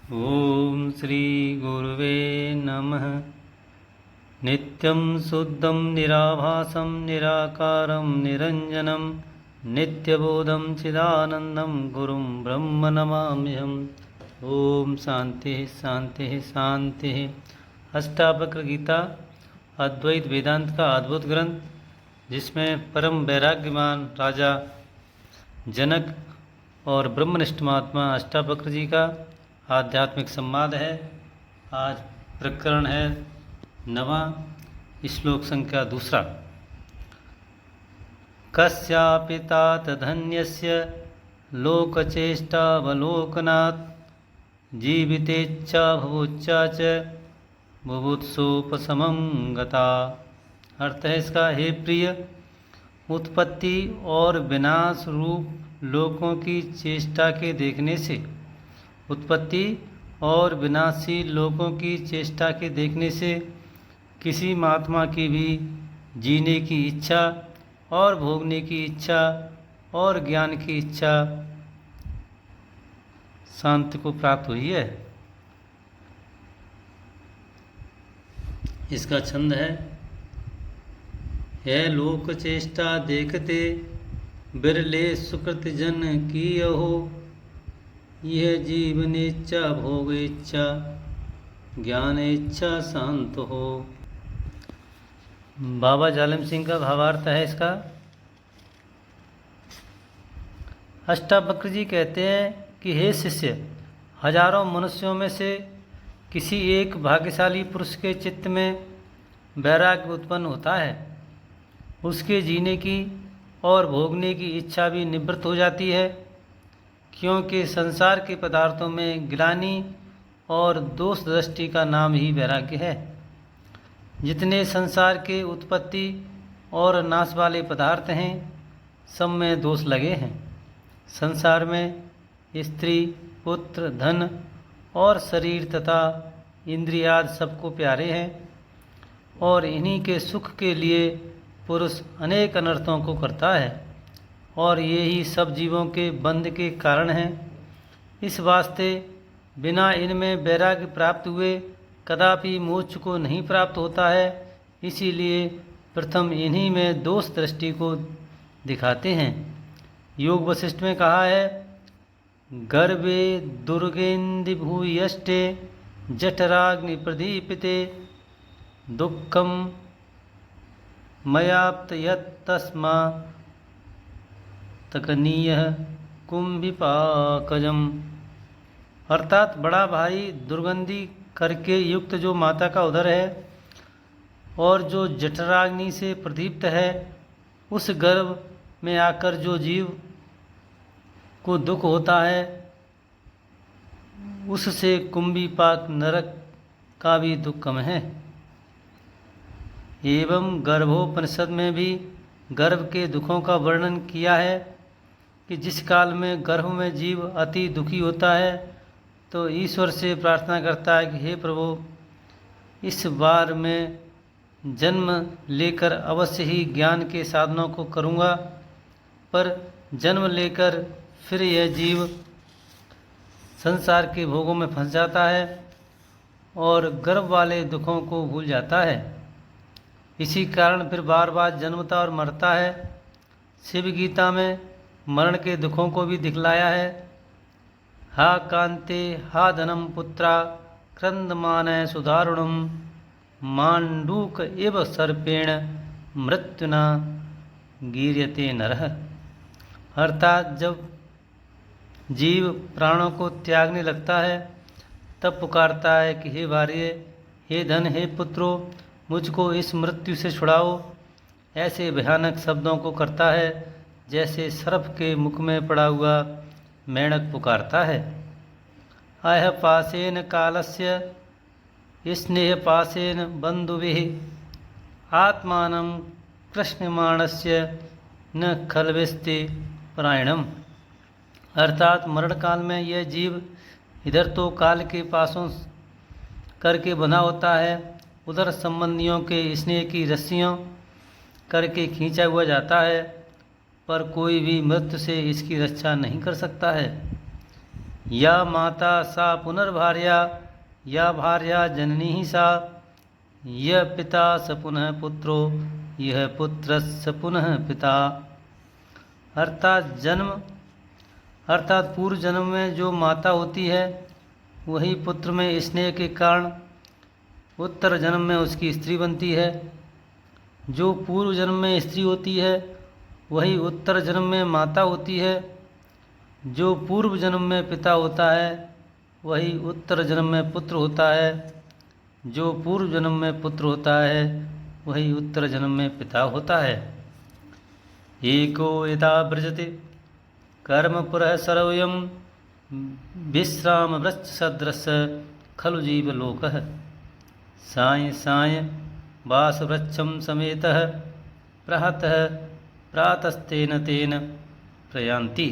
ओम श्री गुरुवे नमः। नित्यं शुद्धं निराभासं निराकारं निरञ्जनं नित्यबोधं चिदानन्दं गुरुं ब्रह्म नमाम्यहम्। ओम शांति शांति शांति। अष्टावक्र गीता अद्वैत वेदांत का अद्भुत ग्रंथ, जिसमें परम वैराग्यवान राजा जनक और ब्रह्मनिष्ठ महात्मा अष्टावक्र जी का आध्यात्मिक संवाद है। आज प्रकरण है 9वां, श्लोक संख्या 2। कस्यापि तात धन्यस्य लोकचेष्टावलोकनात् जीवितेच्छा भवोच्चा च बुभुत्सोपशमं गता। अर्थ है इसका, हे प्रिय, उत्पत्ति और विनाश रूप लोकों की चेष्टा के देखने से, उत्पत्ति और विनाशील लोकों की चेष्टा के देखने से किसी महात्मा की भी जीने की इच्छा और भोगने की इच्छा और ज्ञान की इच्छा शांति को प्राप्त हुई है। इसका छंद है, यह लोक चेष्टा देखते बिरले सुकृत जन की हो, यह जीवन इच्छा भोग इच्छा ज्ञान इच्छा शांत हो। बाबा जालिम सिंह का भावार्थ है इसका। अष्टावक्र जी कहते हैं कि हे शिष्य, हजारों मनुष्यों में से किसी एक भाग्यशाली पुरुष के चित्त में वैराग्य उत्पन्न होता है। उसके जीने की और भोगने की इच्छा भी निवृत्त हो जाती है, क्योंकि संसार के पदार्थों में ग्लानि और दोष दृष्टि का नाम ही वैराग्य है। जितने संसार के उत्पत्ति और नाश वाले पदार्थ हैं, सब में दोष लगे हैं। संसार में स्त्री, पुत्र, धन और शरीर तथा इंद्रियाद सबको प्यारे हैं, और इन्हीं के सुख के लिए पुरुष अनेक अनर्थों को करता है, और ये ही सब जीवों के बंध के कारण हैं। इस वास्ते बिना इनमें वैराग्य प्राप्त हुए कदापि मोक्ष को नहीं प्राप्त होता है। इसीलिए प्रथम इन्हीं में दोष दृष्टि को दिखाते हैं। योग वशिष्ठ में कहा है, गर्भे दुर्गेन्दि भूयष्टे जठराग्नि प्रदीपिते दुःखम मयाप्त यत्तस्मा तकनीय कुंभिपाकजम। अर्थात बड़ा भारी दुर्गंधी करके युक्त जो माता का उदर है और जो जठराग्नि से प्रदीप्त है, उस गर्भ में आकर जो जीव को दुख होता है, उससे कुंभिपाक नरक का भी दुख कम है। एवं गर्भोपनिषद में भी गर्भ के दुखों का वर्णन किया है कि जिस काल में गर्भ में जीव अति दुखी होता है तो ईश्वर से प्रार्थना करता है कि हे प्रभु, इस बार मैं जन्म लेकर अवश्य ही ज्ञान के साधनों को करूँगा, पर जन्म लेकर फिर यह जीव संसार के भोगों में फंस जाता है और गर्भ वाले दुखों को भूल जाता है। इसी कारण फिर बार बार जन्मता और मरता है। शिव गीता में मरण के दुखों को भी दिखलाया है। हा कांते हा धनम पुत्रा क्रंदमानय सुधारुणम मांडूक इव सर्पेण मृत्युना गीर्यते नरः। अर्थात जब जीव प्राणों को त्यागने लगता है, तब पुकारता है कि हे भार्य, हे धन, हे पुत्रो, मुझको इस मृत्यु से छुड़ाओ। ऐसे भयानक शब्दों को करता है जैसे सर्प के मुख में पड़ा हुआ मेंढक पुकारता है। अह पासेन कालस्य स्नेह पासेन बंधुभिः आत्मानं कृष्णमाणस्य न खलविस्ते परायणम। अर्थात मरण काल में यह जीव इधर तो काल के पासों करके बना होता है, उधर संबंधियों के स्नेह की रस्सियों करके खींचा हुआ जाता है, पर कोई भी मृत्यु से इसकी रक्षा नहीं कर सकता है। या माता सा पुनर्भार्या या भार्या जननी ही सा, यह पिता स पुनः पुत्रो यह पुत्र स पुनः पिता। अर्थात पूर्व जन्म में जो माता होती है वही पुत्र में स्नेह के कारण उत्तर जन्म में उसकी स्त्री बनती है। जो पूर्व जन्म में स्त्री होती है वही उत्तर जन्म में माता होती है। जो पूर्व जन्म में पिता होता है वही उत्तर जन्म में पुत्र होता है। जो पूर्व जन्म में पुत्र होता है वही उत्तर जन्म में पिता होता है। एको यथा व्रजते कर्म पुरः सर्वयं विश्राम वृक्ष सदृश खलु जीवलोकः, साय साय वास वृक्षम समेतः प्रहतः प्रातस्तेन तेन प्रयान्ति।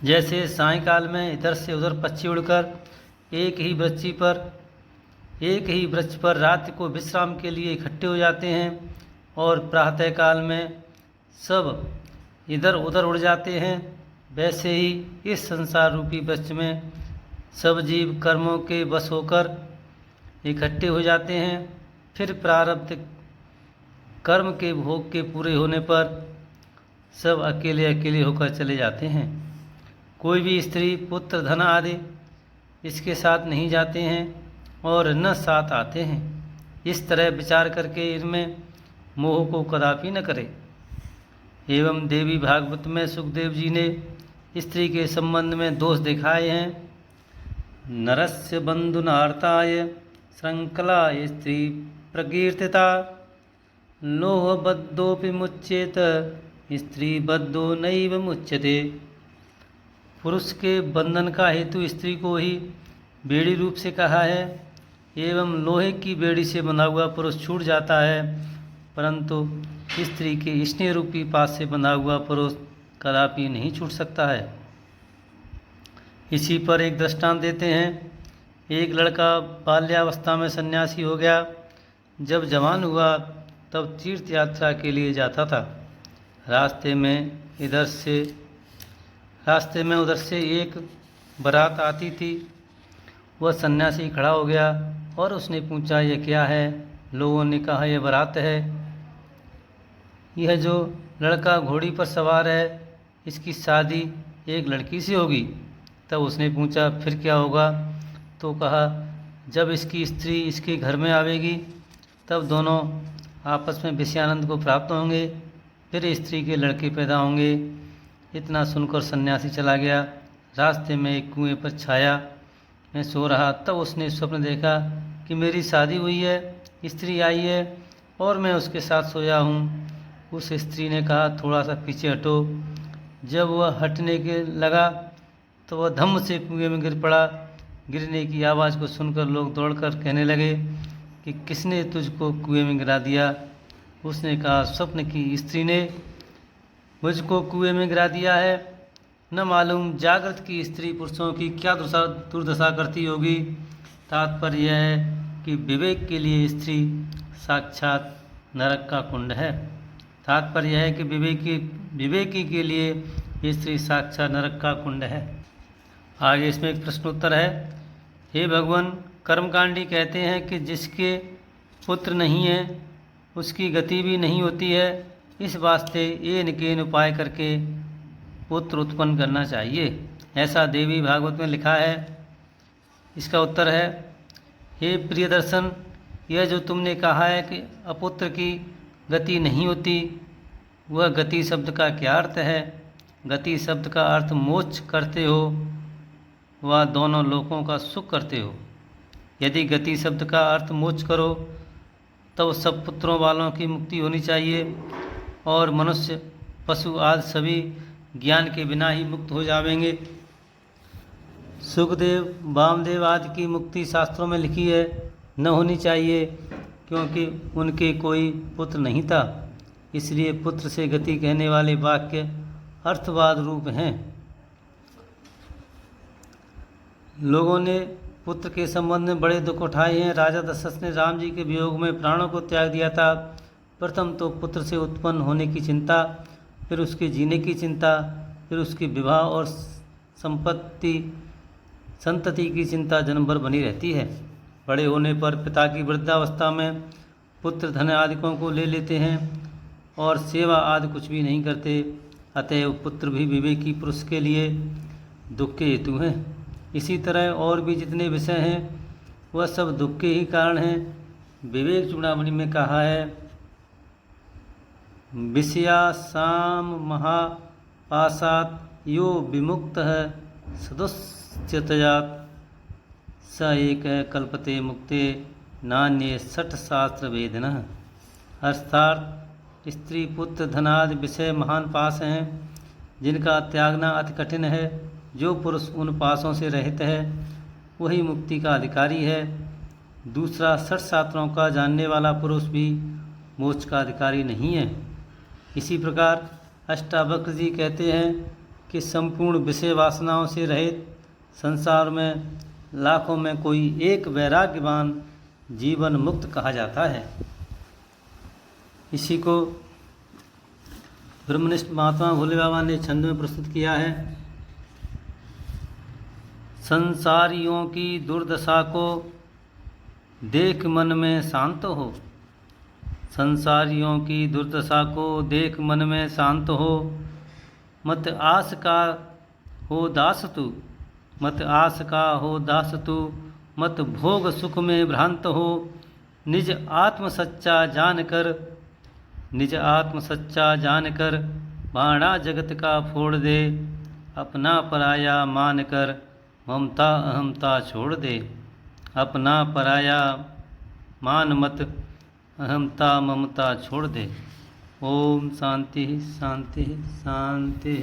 जैसे सायंकाल में इधर से उधर पक्षी उड़कर एक ही वृक्ष पर रात को विश्राम के लिए इकट्ठे हो जाते हैं और प्रातःकाल में सब इधर उधर उड़ जाते हैं, वैसे ही इस संसार रूपी वृक्ष में सब जीव कर्मों के वश होकर इकट्ठे हो जाते हैं। फिर प्रारब्ध कर्म के भोग के पूरे होने पर सब अकेले अकेले होकर चले जाते हैं। कोई भी स्त्री पुत्र धन आदि इसके साथ नहीं जाते हैं और न साथ आते हैं। इस तरह विचार करके इनमें मोह को कदापि न करे। एवं देवी भागवत में सुखदेव जी ने स्त्री के संबंध में दोष दिखाए हैं। नरस्य बंधुनार्ताय श्रृंखला स्त्री प्रकीर्तिता, लोहबद्धोपि मुच्येत स्त्री बद्धो नैव मुच्यते। पुरुष के बंधन का हेतु स्त्री को ही बेड़ी रूप से कहा है। एवं लोहे की बेड़ी से बंधा हुआ पुरुष छूट जाता है, परंतु स्त्री के स्नेह रूपी पास से बंधा हुआ पुरुष कदापि नहीं छूट सकता है। इसी पर एक दृष्टांत देते हैं। एक लड़का बाल्यावस्था में सन्यासी हो गया। जब जवान हुआ तब तीर्थ यात्रा के लिए जाता था। रास्ते में उधर से एक बारात आती थी। वह सन्यासी खड़ा हो गया और उसने पूछा, यह क्या है? लोगों ने कहा, यह बारात है। यह जो लड़का घोड़ी पर सवार है इसकी शादी एक लड़की से होगी। तब उसने पूछा, फिर क्या होगा? तो कहा, जब इसकी स्त्री इसके घर में आवेगी तब दोनों आपस में विषयानंद को प्राप्त होंगे, फिर स्त्री के लड़के पैदा होंगे। इतना सुनकर सन्यासी चला गया। रास्ते में एक कुएं पर छाया में सो रहा। तब उसने स्वप्न देखा कि मेरी शादी हुई है, स्त्री आई है और मैं उसके साथ सोया हूँ। उस स्त्री ने कहा, थोड़ा सा पीछे हटो। जब वह हटने के लगा तो वह धम्म से कुएं में गिर पड़ा। गिरने की आवाज़ को सुनकर लोग दौड़कर कहने लगे कि किसने तुझको कुएं में गिरा दिया? उसने कहा, स्वप्न की स्त्री ने मुझको कुएं में गिरा दिया है। न मालूम जागृत की स्त्री पुरुषों की क्या दुर्दशा करती होगी। तात्पर्य यह है कि विवेक के लिए स्त्री साक्षात नरक का कुंड है। तात्पर्य यह है कि विवेकी के लिए स्त्री साक्षात नरक का कुंड है। आगे इसमें एक प्रश्नोत्तर है। हे भगवान, कर्मकांडी कहते हैं कि जिसके पुत्र नहीं है उसकी गति भी नहीं होती है। इस वास्ते एन केन उपाय करके पुत्र उत्पन्न करना चाहिए, ऐसा देवी भागवत में लिखा है। इसका उत्तर है, हे प्रियदर्शन, यह जो तुमने कहा है कि अपुत्र की गति नहीं होती, वह गति शब्द का क्या अर्थ है? गति शब्द का अर्थ मोक्ष करते हो व दोनों लोकों का सुख करते हो। यदि गति शब्द का अर्थ मोक्ष करो तो सब पुत्रों वालों की मुक्ति होनी चाहिए और मनुष्य पशु आदि सभी ज्ञान के बिना ही मुक्त हो जाएंगे। सुखदेव वामदेव आदि की मुक्ति शास्त्रों में लिखी है, न होनी चाहिए, क्योंकि उनके कोई पुत्र नहीं था। इसलिए पुत्र से गति कहने वाले वाक्य अर्थवाद रूप हैं। लोगों ने पुत्र के संबंध में बड़े दुख उठाए हैं। राजा दशरथ ने राम जी के वियोग में प्राणों को त्याग दिया था। प्रथम तो पुत्र से उत्पन्न होने की चिंता, फिर उसके जीने की चिंता, फिर उसके विवाह और संपत्ति संतति की चिंता जन्म भर बनी रहती है। बड़े होने पर पिता की वृद्धावस्था में पुत्र धन आदिकों को ले लेते हैं और सेवा आदि कुछ भी नहीं करते। अतएव पुत्र भी विवेकी पुरुष के लिए दुख के हेतु हैं। इसी तरह और भी जितने विषय हैं वह सब दुख के ही कारण हैं। विवेक चूड़ामणि में कहा है, विषया साम महापाशात यो विमुक्त है सदुच्यतयात् स एक कल्पते मुक्ते नान्ये षट शास्त्र वेदिनः। अर्थात स्त्री पुत्र धनादि विषय महान पास हैं जिनका त्यागना अति कठिन है। जो पुरुष उन पासों से रहित है वही मुक्ति का अधिकारी है। दूसरा, षट शास्त्रों का जानने वाला पुरुष भी मोक्ष का अधिकारी नहीं है। इसी प्रकार अष्टावक्र जी कहते हैं कि संपूर्ण विषय वासनाओं से रहित संसार में लाखों में कोई एक वैराग्यवान जीवन मुक्त कहा जाता है। इसी को ब्रह्मनिष्ठ महात्मा भोले बाबा ने छंद में प्रस्तुत किया है। संसारियों की दुर्दशा को देख मन में शांत हो। संसारियों की दुर्दशा को देख मन में शांत हो। मत आस का हो दास तू, मत आस का हो दास तू, मत भोग सुख में भ्रांत हो। निज आत्म सच्चा जानकर, निज आत्म सच्चा जानकर बाणा जगत का फोड़ दे। अपना पराया मान कर ममता अहमता छोड़ दे। अपना पराया मान मत अहमता ममता छोड़ दे। ओम शांति शांति शांति।